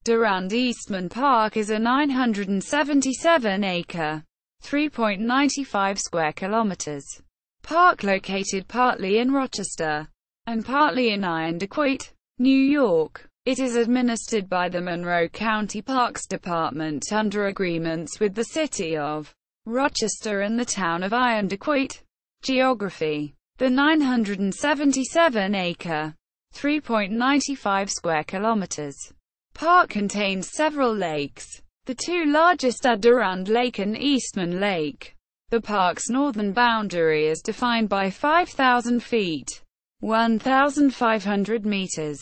Durand Eastman Park is a 977-acre, 3.95 square kilometers park located partly in Rochester and partly in Irondequoit, New York. It is administered by the Monroe County Parks Department under agreements with the City of Rochester and the Town of Irondequoit. Geography: the 977-acre, 3.95 square kilometers park contains several lakes. The two largest are Durand Lake and Eastman Lake. The park's northern boundary is defined by 5,000 feet, 1,500 meters,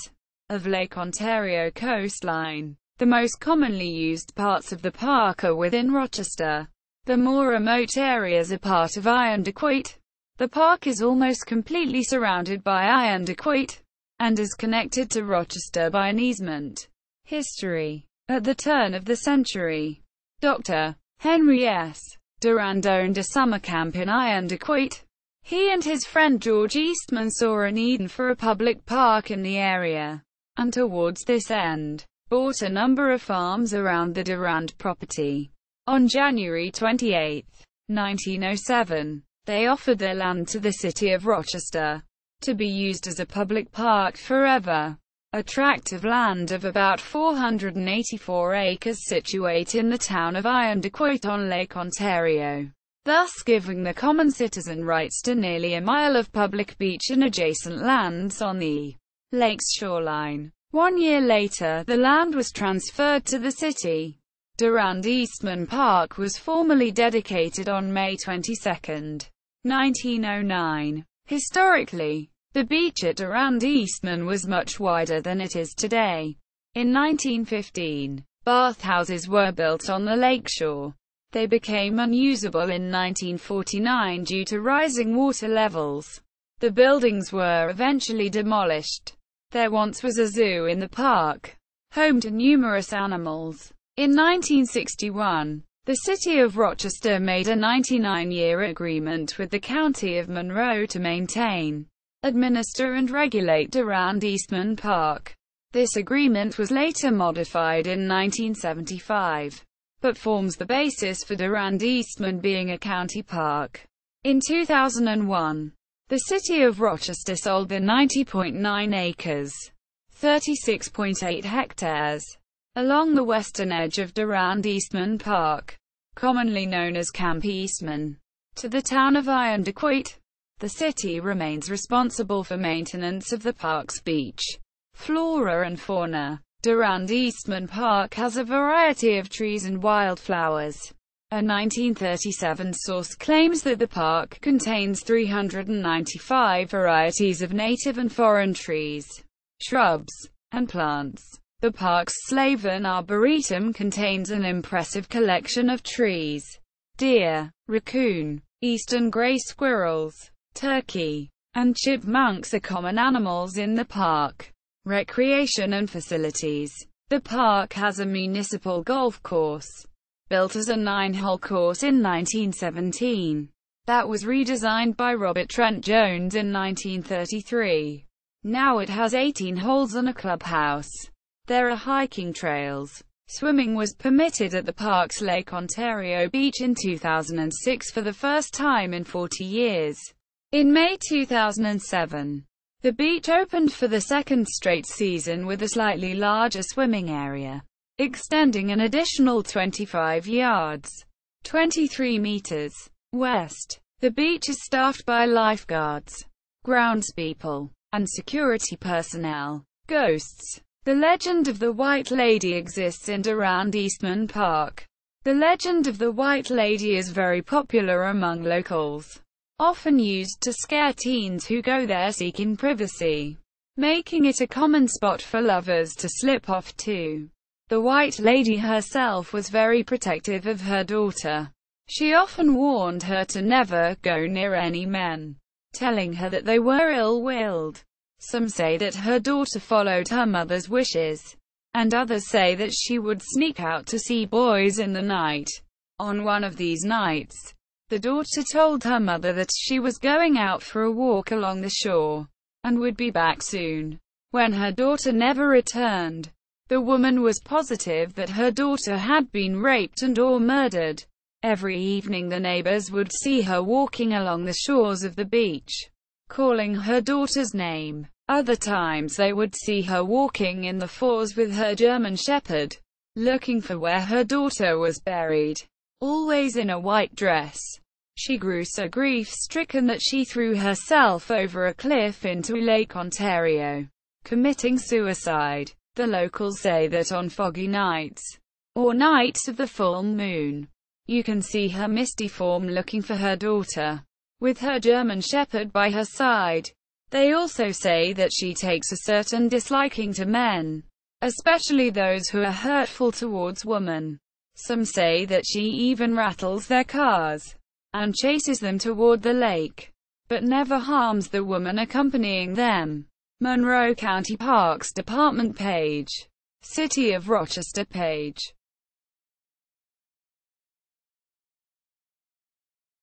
of Lake Ontario coastline. The most commonly used parts of the park are within Rochester. The more remote areas are part of Irondequoit. The park is almost completely surrounded by Irondequoit, and is connected to Rochester by an easement. History: at the turn of the century, Dr. Henry S. Durand owned a summer camp in Irondequoit. He and his friend George Eastman saw a need for a public park in the area, and towards this end, bought a number of farms around the Durand property. On January 28, 1907, they offered their land to the City of Rochester, to be used as a public park forever. A tract of land of about 484 acres situate in the town of Irondequoit on Lake Ontario, thus giving the common citizen rights to nearly a mile of public beach and adjacent lands on the lake's shoreline. 1 year later, the land was transferred to the city. Durand Eastman Park was formally dedicated on May 22, 1909. Historically, the beach at Durand Eastman was much wider than it is today. In 1915, bathhouses were built on the lakeshore. They became unusable in 1949 due to rising water levels. The buildings were eventually demolished. There once was a zoo in the park, home to numerous animals. In 1961, the City of Rochester made a 99-year agreement with the County of Monroe to maintain, administer and regulate Durand Eastman Park. This agreement was later modified in 1975, but forms the basis for Durand Eastman being a county park. In 2001, the City of Rochester sold the 90.9 acres, 36.8 hectares, along the western edge of Durand Eastman Park, commonly known as Camp Eastman, to the town of Irondequoit. The city remains responsible for maintenance of the park's beach, flora and fauna. Durand Eastman Park has a variety of trees and wildflowers. A 1937 source claims that the park contains 395 varieties of native and foreign trees, shrubs, and plants. The park's Slaven Arboretum contains an impressive collection of trees. Deer, raccoon, eastern gray squirrels, turkey, and chipmunks are common animals in the park. Recreation and facilities. The park has a municipal golf course, built as a 9-hole course in 1917, that was redesigned by Robert Trent Jones in 1933. Now it has 18 holes and a clubhouse. There are hiking trails. Swimming was permitted at the park's Lake Ontario beach in 2006 for the first time in 40 years. In May 2007, the beach opened for the second straight season with a slightly larger swimming area, extending an additional 25 yards, 23 meters, west. The beach is staffed by lifeguards, groundspeople, and security personnel. Ghosts. The legend of the White Lady exists in Durand Eastman Park. The legend of the White Lady is very popular among locals, often used to scare teens who go there seeking privacy, making it a common spot for lovers to slip off to. The White Lady herself was very protective of her daughter. She often warned her to never go near any men, telling her that they were ill-willed. Some say that her daughter followed her mother's wishes, and others say that she would sneak out to see boys in the night. On one of these nights, the daughter told her mother that she was going out for a walk along the shore, and would be back soon. When her daughter never returned, The woman was positive that her daughter had been raped and/or murdered. Every evening the neighbors would see her walking along the shores of the beach, calling her daughter's name. Other times they would see her walking in the forest with her German Shepherd, looking for where her daughter was buried, always in a white dress. She grew so grief-stricken that she threw herself over a cliff into Lake Ontario, committing suicide. The locals say that on foggy nights, or nights of the full moon, you can see her misty form looking for her daughter, with her German Shepherd by her side. They also say that she takes a certain disliking to men, especially those who are hurtful towards women. Some say that she even rattles their cars and chases them toward the lake, but never harms the woman accompanying them. Monroe County Parks Department page. City of Rochester page.